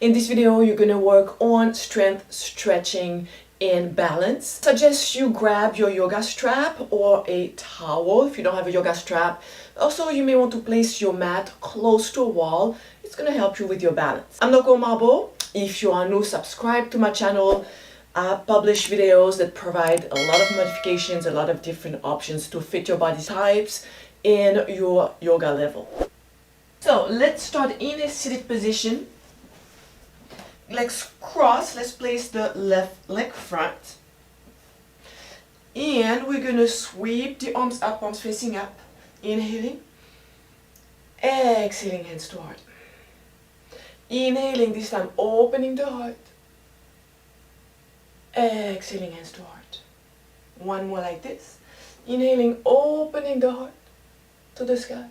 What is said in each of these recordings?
In this video, you're gonna work on strength, stretching, and balance. Suggest you grab your yoga strap or a towel if you don't have a yoga strap. Also, you may want to place your mat close to a wall. It's gonna help you with your balance. I'm Noko. If you are new, subscribe to my channel. I publish videos that provide a lot of modifications, a lot of different options to fit your body types and your yoga level. So let's start in a seated position. Legs cross. Let's place the left leg front. And we're going to sweep the arms up, arms facing up. Inhaling. Exhaling, hands to heart. Inhaling, this time opening the heart. Exhaling, hands to heart. One more like this. Inhaling, opening the heart to the sky.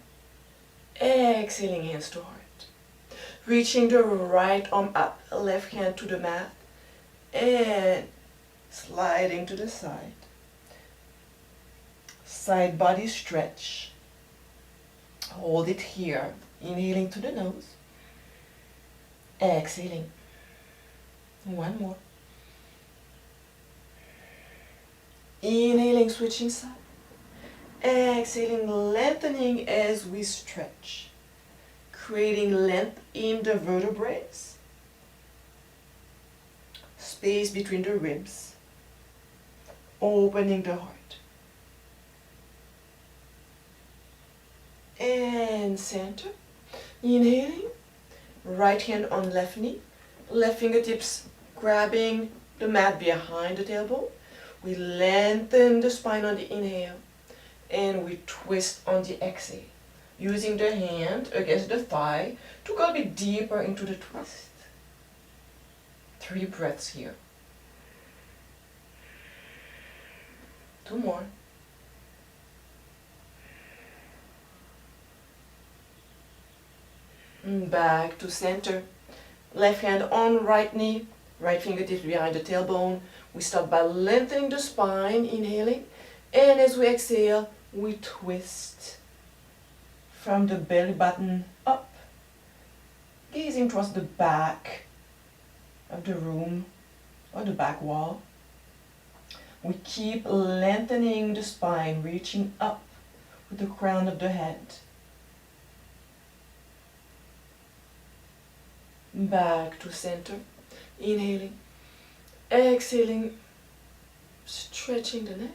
Exhaling, hands to heart. Reaching the right arm up, left hand to the mat, and sliding to the side. Side body stretch. Hold it here. Inhaling to the nose. Exhaling. One more. Inhaling, switching side. Exhaling, lengthening as we stretch. Creating length in the vertebrae. Space between the ribs. Opening the heart. And center. Inhaling. Right hand on left knee. Left fingertips grabbing the mat behind the tailbone. We lengthen the spine on the inhale. And we twist on the exhale. Using the hand against the thigh to go a bit deeper into the twist. 3 breaths here. 2 more. And back to center. Left hand on right knee, right fingertips behind the tailbone. We start by lengthening the spine, inhaling, and as we exhale, we twist from the belly button up, gazing towards the back of the room or the back wall. We keep lengthening the spine, reaching up with the crown of the head. Back to center, inhaling, exhaling, stretching the neck.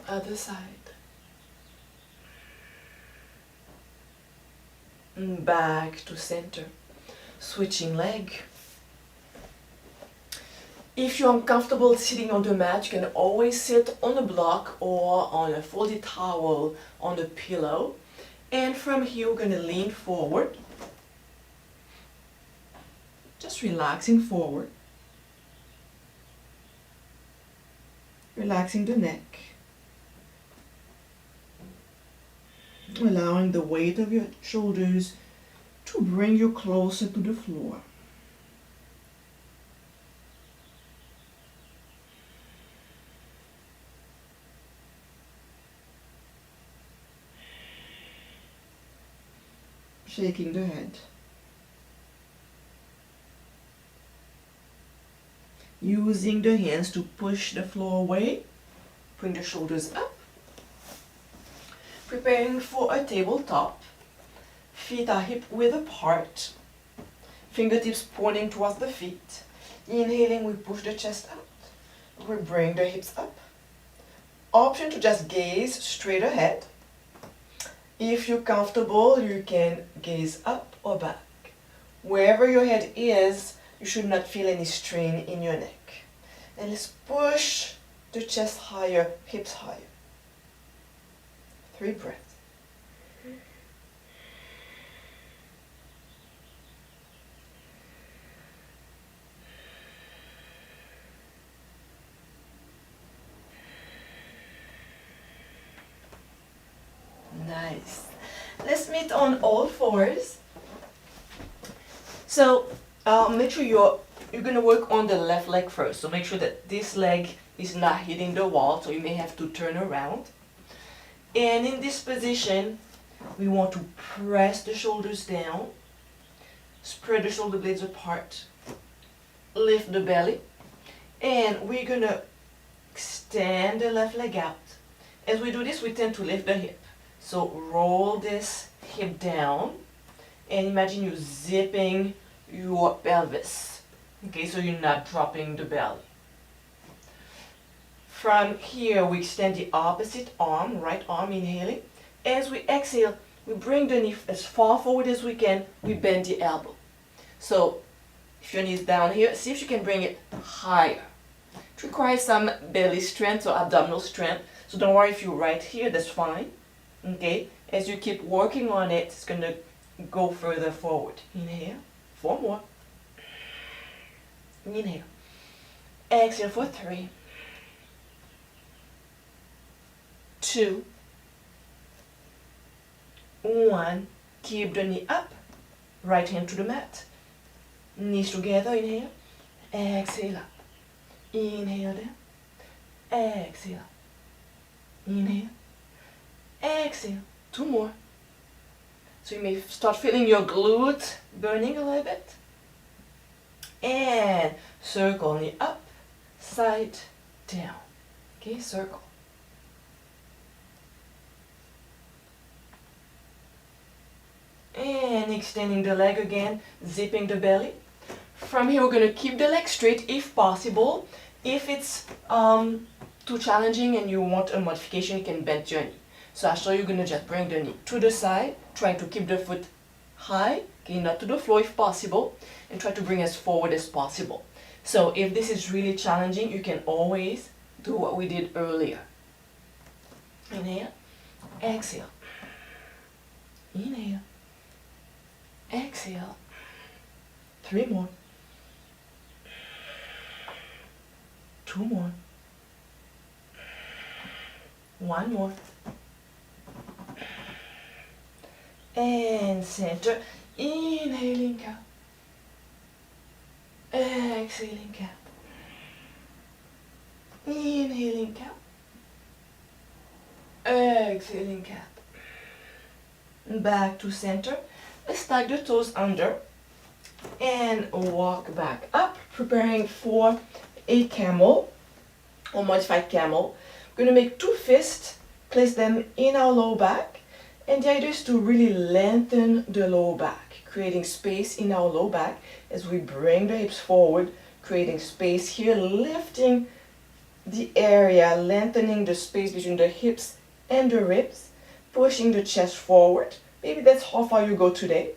Other side. And back to center. Switching leg. If you're uncomfortable sitting on the mat, you can always sit on a block or on a folded towel on the pillow. And from here, we're going to lean forward. Just relaxing forward. Relaxing the neck. Allowing the weight of your shoulders to bring you closer to the floor. Shaking the head. Using the hands to push the floor away. Bring the shoulders up. Preparing for a tabletop. Feet are hip width apart. Fingertips pointing towards the feet. Inhaling, we push the chest out. We bring the hips up. Option to just gaze straight ahead. If you're comfortable, you can gaze up or back. Wherever your head is, you should not feel any strain in your neck. And let's push the chest higher, hips higher. 3 breaths. Nice. Let's meet on all fours. So make sure you're going to work on the left leg first. So make sure that this leg is not hitting the wall. So you may have to turn around. And in this position, We want to press the shoulders down, spread the shoulder blades apart, lift the belly, and we're gonna extend the left leg out. As we do this, we tend to lift the hip. So roll this hip down and imagine you zipping your pelvis. Okay, so you're not dropping the belly. From here, we extend the opposite arm, right arm, inhaling. As we exhale, we bring the knee as far forward as we can. We bend the elbow. So if your knee is down here, see if you can bring it higher. It requires some belly strength or abdominal strength. So don't worry if you're right here, that's fine. Okay, as you keep working on it, it's going to go further forward. Inhale, 4 more. Inhale. Exhale for 3, 2, 1. Keep the knee up, right hand to the mat. Knees together, inhale, exhale up. Inhale down, exhale up. Inhale, exhale. 2 more. So you may start feeling your glute burning a little bit. And circle knee up, side, down. Okay, circle. And extending the leg again, zipping the belly. From here, we're going to keep the leg straight if possible. If it's too challenging and you want a modification, you can bend your knee. So actually, you're going to just bring the knee to the side, trying to keep the foot high, okay, not to the floor if possible, and try to bring as forward as possible. So if this is really challenging, you can always do what we did earlier. Inhale, exhale. Inhale, exhale. 3 more. 2 more. 1 more. And center. Inhaling cap. Exhaling cap. Inhaling cap. Exhaling cap. Back to center. Let's tuck the toes under and walk back up, preparing for a camel or modified camel. We're going to make 2 fists, place them in our low back, and the idea is to really lengthen the low back, creating space in our low back as we bring the hips forward, creating space here, lifting the area, lengthening the space between the hips and the ribs, pushing the chest forward. Maybe that's how far you go today.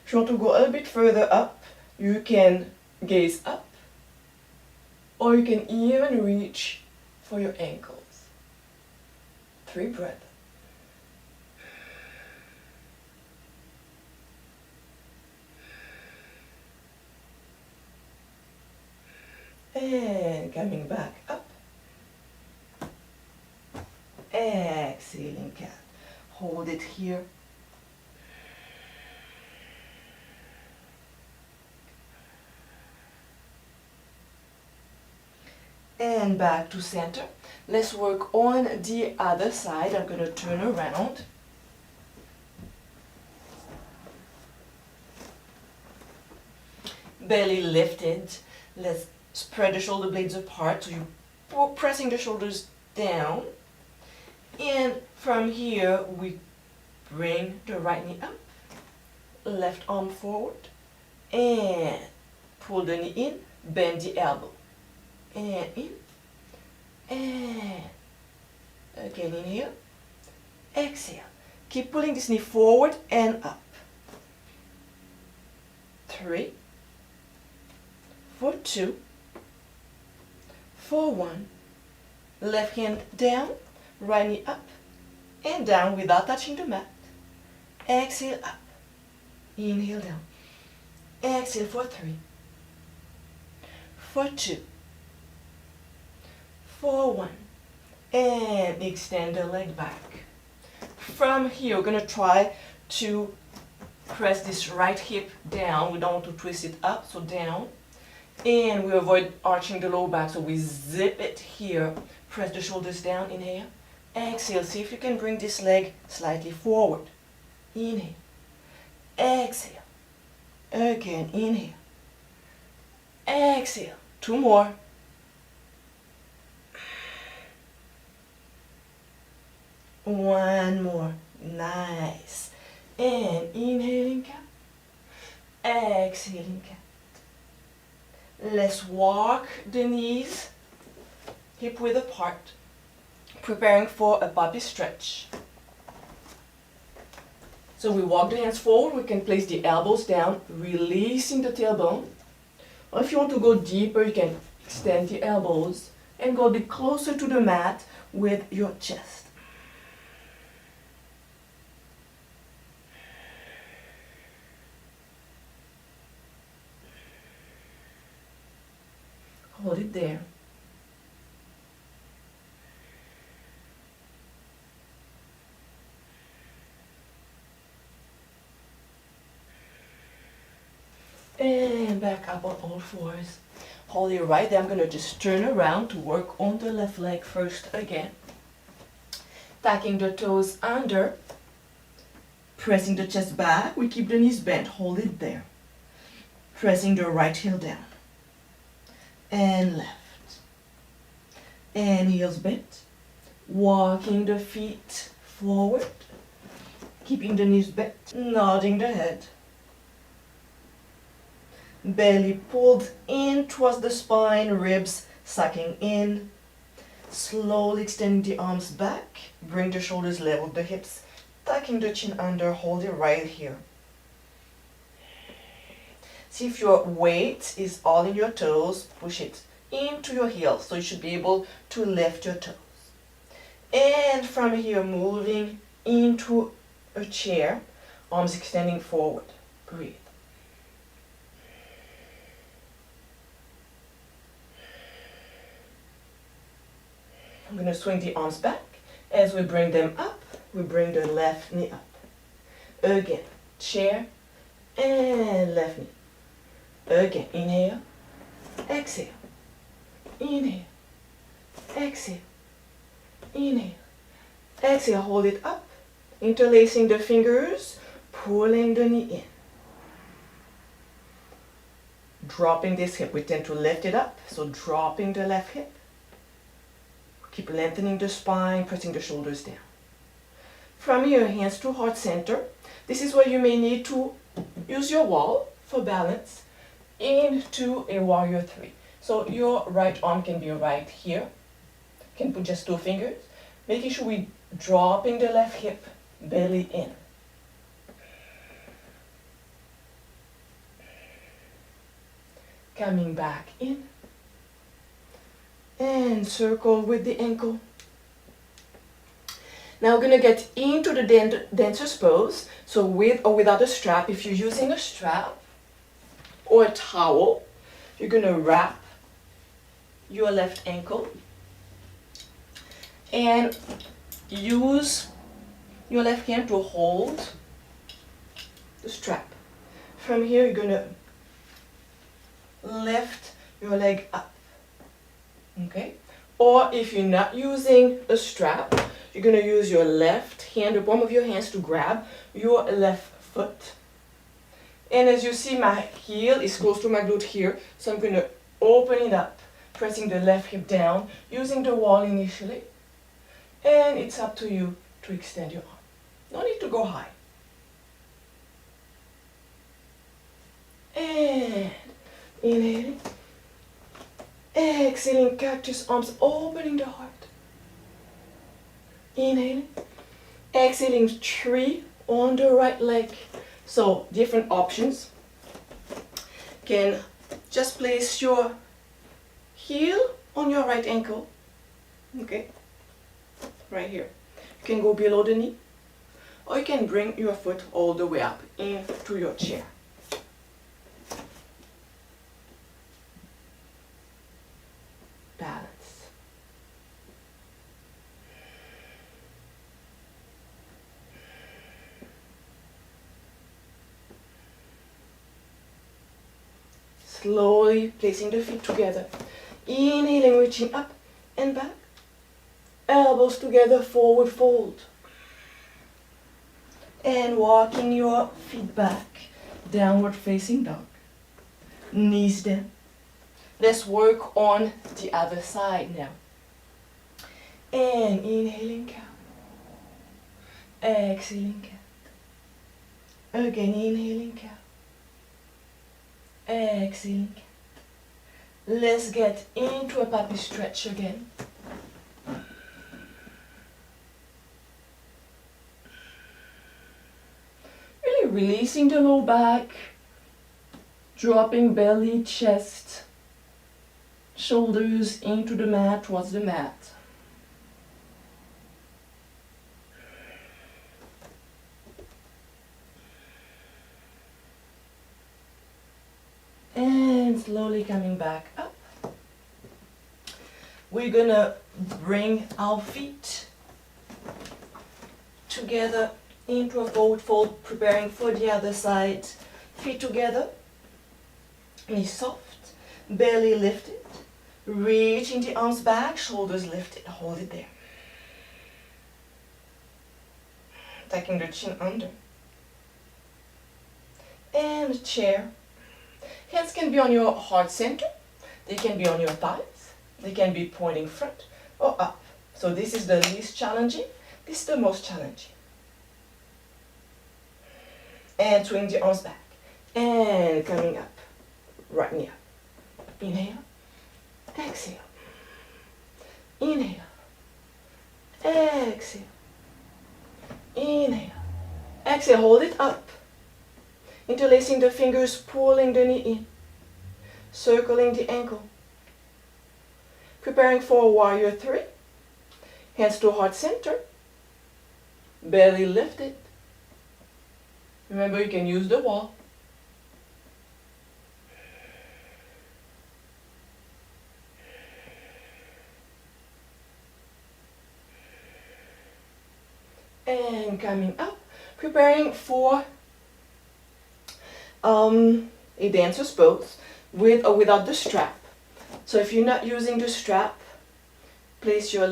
If you want to go a little bit further up, you can gaze up, or you can even reach for your ankles. 3 breaths. And coming back up. Exhaling cat. Hold it here. And back to center. Let's work on the other side. I'm going to turn around. Belly lifted. Let's spread the shoulder blades apart. So you're pressing the shoulders down. And from here, we bring the right knee up. Left arm forward. And pull the knee in. Bend the elbow. And in, and again inhale, exhale. Keep pulling this knee forward and up. 3, for 2, for 1. Left hand down, right knee up and down without touching the mat. Exhale up. Inhale down. Exhale for 3, for 2, for 1, and extend the leg back. From here, we're going to try to press this right hip down. We don't want to twist it up, so down. And we avoid arching the low back, so we zip it here. Press the shoulders down, inhale. Exhale, see if you can bring this leg slightly forward. inhale, exhale, again, inhale, exhale, 2 more, one more, nice, and inhaling cat, exhaling cat. Let's walk the knees hip width apart, preparing for a puppy stretch. So we walk the hands forward, we can place the elbows down, releasing the tailbone. Or if you want to go deeper, you can extend the elbows and go a bit closer to the mat with your chest. Hold it there. And back up on all fours. Hold it right there. I'm going to just turn around to work on the left leg first again. Tacking the toes under. Pressing the chest back. We keep the knees bent. Hold it there. Pressing the right heel down. And left. And heels bent. Walking the feet forward. Keeping the knees bent. Nodding the head. Belly pulled in towards the spine, ribs sucking in. Slowly extending the arms back. Bring the shoulders level with the hips. Tucking the chin under, hold it right here. See if your weight is all in your toes. Push it into your heels, so you should be able to lift your toes. And from here, moving into a chair, arms extending forward. Breathe. I'm going to swing the arms back. As we bring them up, we bring the left knee up. Again, chair and left knee. Again, inhale, exhale, inhale, exhale, inhale, exhale, hold it up, interlacing the fingers, pulling the knee in. Dropping this hip, we tend to lift it up, so dropping the left hip. Keep lengthening the spine, pressing the shoulders down. From here, hands to heart center. This is where you may need to use your wall for balance into a warrior 3. So your right arm can be right here. You can put just 2 fingers. Making sure we dropping the left hip, belly in. Coming back in. And circle with the ankle. Now we're going to get into the dancer's pose. So with or without a strap, if you're using a strap or a towel, you're going to wrap your left ankle and use your left hand to hold the strap. From here, you're going to lift your leg up. Okay? Or if you're not using a strap, you're going to use your left hand, the palm of your hands, to grab your left foot. And as you see, my heel is close to my glute here, so I'm going to open it up, pressing the left hip down, using the wall initially. And it's up to you to extend your arm. No need to go high. And inhaling. Exhaling, cactus arms, opening the heart. Inhaling. Exhaling, tree on the right leg. So different options. Can just place your heel on your right ankle. Okay. Right here. You can go below the knee. Or you can bring your foot all the way up into your chair. Balance. Slowly placing the feet together. Inhaling, reaching up and back. Elbows together, forward fold. And walking your feet back, downward facing dog. Knees down. Let's work on the other side now. And inhaling cow. Exhaling cat. Again, inhaling cow. Exhaling cat. Let's get into a puppy stretch again. Really releasing the low back, dropping belly, chest, shoulders into the mat, towards the mat. And slowly coming back up. We're gonna bring our feet together into a forward fold, preparing for the other side. Feet together, knees soft, belly lifted, reaching the arms back, shoulders lifted, hold it there. Taking the chin under. And chair. Hands can be on your heart center, they can be on your thighs, they can be pointing front or up. So this is the least challenging, this is the most challenging. And swing the arms back. And coming up, right knee up. Inhale, exhale. Inhale, exhale. Inhale, exhale, hold it up. Interlacing the fingers, pulling the knee in. Circling the ankle. Preparing for warrior 3. Hands to heart center. Belly lifted. Remember, you can use the wall. And coming up, preparing for a dancer's pose with or without the strap. So if you're not using the strap, place your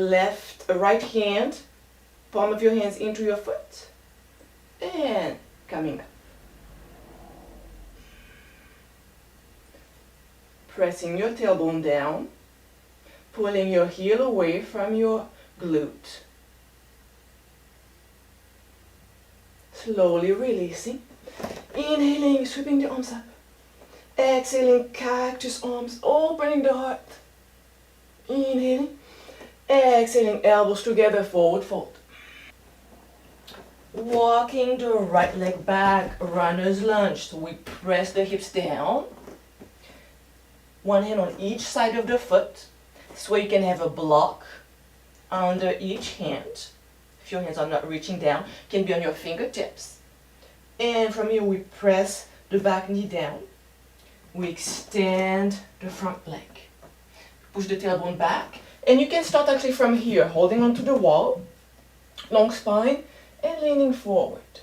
right hand, palm of your hands into your foot, and coming up. Pressing your tailbone down, pulling your heel away from your glute. Slowly releasing. Inhaling, sweeping the arms up. Exhaling, cactus arms, opening the heart. Inhaling. Exhaling, elbows together, forward fold. Walking the right leg back, runner's lunge. So we press the hips down. One hand on each side of the foot. So you can have a block under each hand. If your hands are not reaching down, can be on your fingertips. And from here we press the back knee down. We extend the front leg. Push the tailbone back. And you can start actually from here, holding onto the wall, long spine, and leaning forward.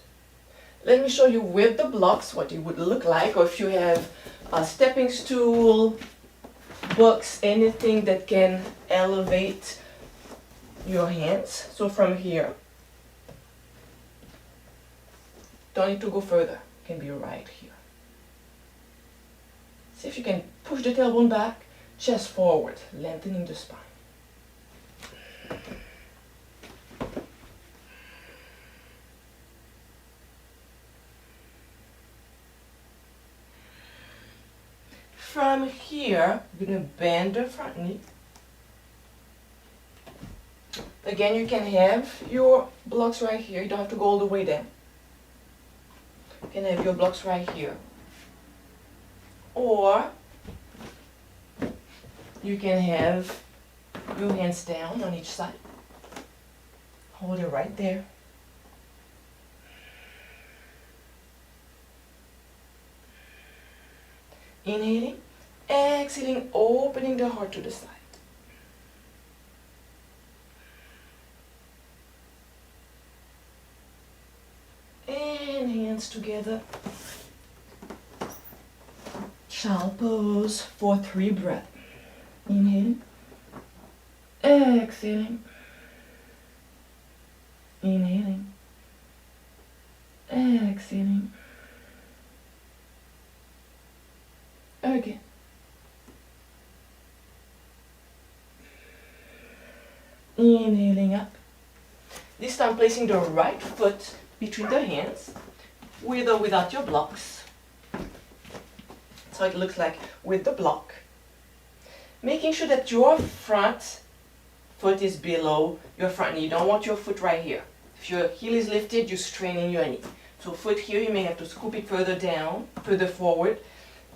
Let me show you with the blocks what it would look like, or if you have a stepping stool, books, anything that can elevate your hands. So from here, don't need to go further, can be right here. See if you can push the tailbone back, chest forward, lengthening the spine. From here, we're going to bend the front knee. Again, you can have your blocks right here. You don't have to go all the way down. You can have your blocks right here. Or you can have your hands down on each side. Hold it right there. Inhaling, exhaling, opening the heart to the side. And hands together. Child pose for 3 breaths. Inhaling, exhaling, inhaling, Exhaling. Again. Inhaling up. This time placing the right foot between the hands, with or without your blocks. So it looks like with the block. Making sure that your front foot is below your front knee. You don't want your foot right here. If your heel is lifted, you're straining your knee. So foot here, you may have to scoop it further down, further forward.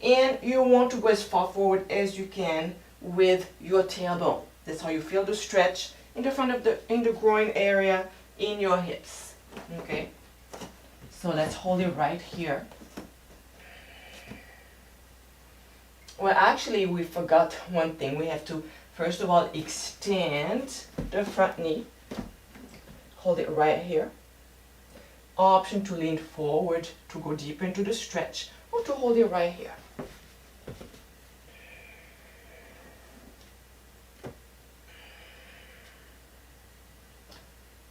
And you want to go as far forward as you can with your tailbone. That's how you feel the stretch in the front of in the groin area, in your hips. Okay? So let's hold it right here. Well, actually, we forgot one thing. We have to, first of all, extend the front knee. Hold it right here. Option to lean forward to go deeper into the stretch, or to hold it right here.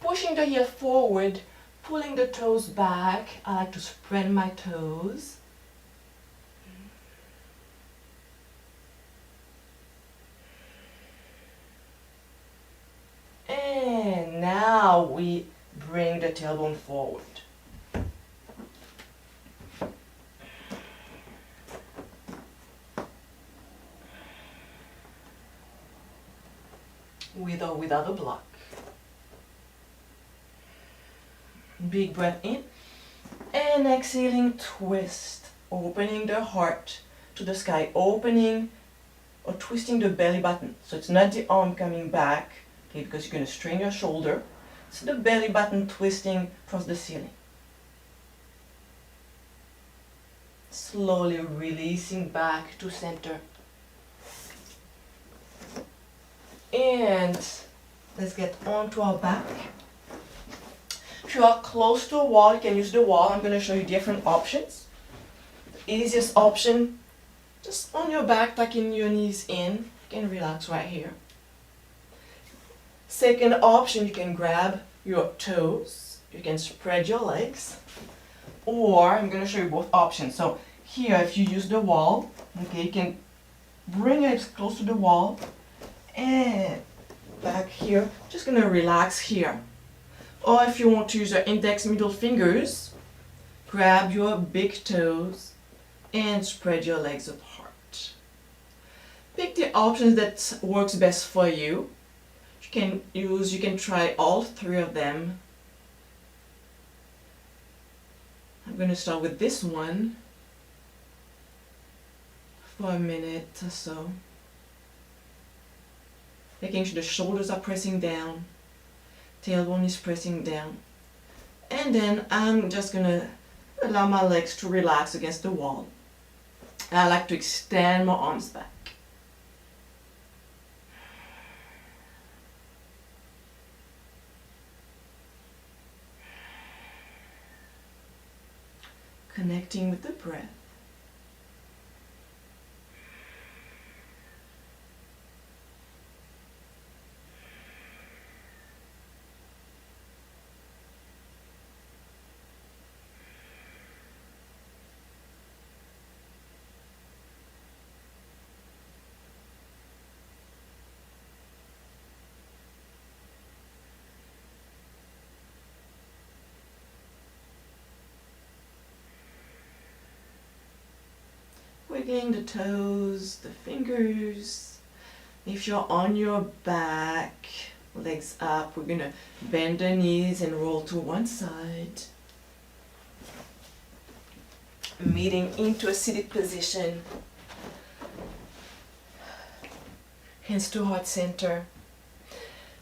Pushing the heel forward, pulling the toes back. I like to spread my toes. And now we bring the tailbone forward. With or without a block. Big breath in. And exhaling, twist. Opening the heart to the sky. Opening or twisting the belly button. So it's not the arm coming back, okay, because you're going to strain your shoulder. So the belly button twisting towards the ceiling. Slowly releasing back to center. And let's get onto our back. If you are close to a wall, you can use the wall. I'm going to show you different options. The easiest option, just on your back, tucking your knees in. You can relax right here. Second option, you can grab your toes. You can spread your legs. Or, I'm going to show you both options. So here, if you use the wall, okay, you can bring your legs close to the wall. And back here, just going to relax here. Or if you want to use your index middle fingers, grab your big toes and spread your legs apart. Pick the option that works best for you. You can try all three of them. I'm going to start with this one for a minute or so. Making sure the shoulders are pressing down, tailbone is pressing down. And then I'm just going to allow my legs to relax against the wall. I like to extend my arms back. Connecting with the breath. Wiggling the toes, the fingers. If you're on your back, legs up, we're going to bend the knees and roll to one side. Meeting into a seated position. Hands to heart center.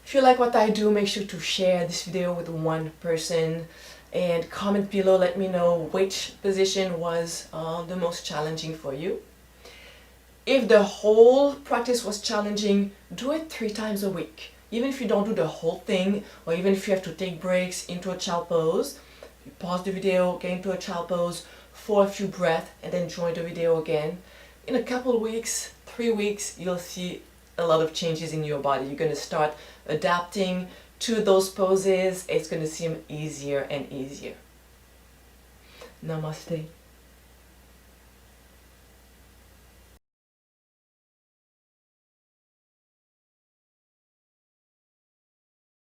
If you like what I do, make sure to share this video with one person. And comment below, let me know which position was the most challenging for you. If the whole practice was challenging, do it 3 times a week. Even if you don't do the whole thing, or even if you have to take breaks into a child pose, you pause the video, get into a child pose for a few breaths, and then join the video again. In a couple of weeks, 3 weeks, you'll see a lot of changes in your body. You're going to start adapting to those poses. It's going to seem easier and easier. Namaste.